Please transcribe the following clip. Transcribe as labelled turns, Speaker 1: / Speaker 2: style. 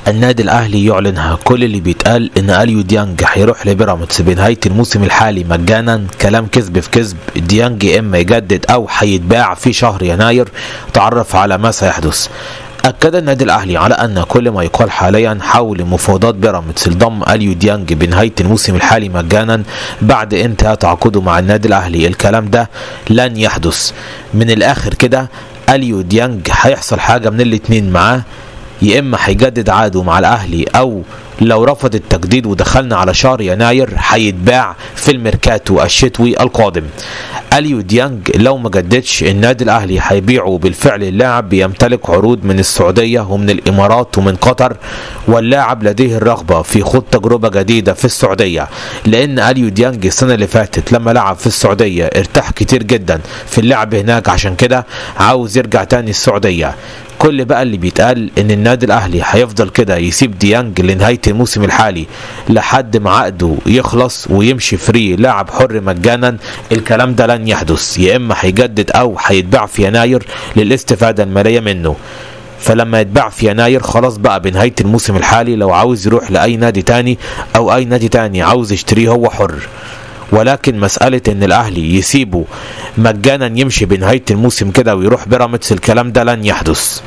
Speaker 1: النادي الاهلي يعلن كل اللي بيتقال ان اليو ديانج هيروح لبيراميدز بنهايه الموسم الحالي مجانا. كلام كذب في كذب. ديانج يا اما يجدد او هيتباع في شهر يناير. تعرف على ما سيحدث. أكد النادي الأهلي على أن كل ما يقال حاليا حول مفاوضات بيراميدز لضم اليو ديانج بنهاية الموسم الحالي مجانا بعد انتهاء تعاقده مع النادي الأهلي، الكلام ده لن يحدث. من الآخر كده اليو ديانج هيحصل حاجة من الاتنين معاه، يا إما هيجدد عقده مع الأهلي أو لو رفض التجديد ودخلنا على شهر يناير هيتباع في الميركاتو الشتوي القادم. اليو ديانج لو ما جددش النادي الاهلي هيبيعه بالفعل. اللاعب بيمتلك عروض من السعوديه ومن الامارات ومن قطر، واللاعب لديه الرغبه في خوض تجربه جديده في السعوديه، لان اليو ديانج السنه اللي فاتت لما لعب في السعوديه ارتاح كتير جدا في اللعب هناك، عشان كده عاوز يرجع تاني السعوديه. كل بقى اللي بيتقال ان النادي الاهلي هيفضل كده يسيب ديانج لنهايه الموسم الحالي لحد ما عقده يخلص ويمشي فري لاعب حر مجانا، الكلام ده لن يحدث. يا اما هيجدد او هيتباع في يناير للاستفاده الماليه منه. فلما يتباع في يناير خلاص بقى بنهايه الموسم الحالي لو عاوز يروح لاي نادي تاني او اي نادي تاني عاوز يشتريه هو حر. ولكن مسألة ان الاهلي يسيبه مجانا يمشي بنهاية الموسم كده ويروح بيراميدز، الكلام ده لن يحدث.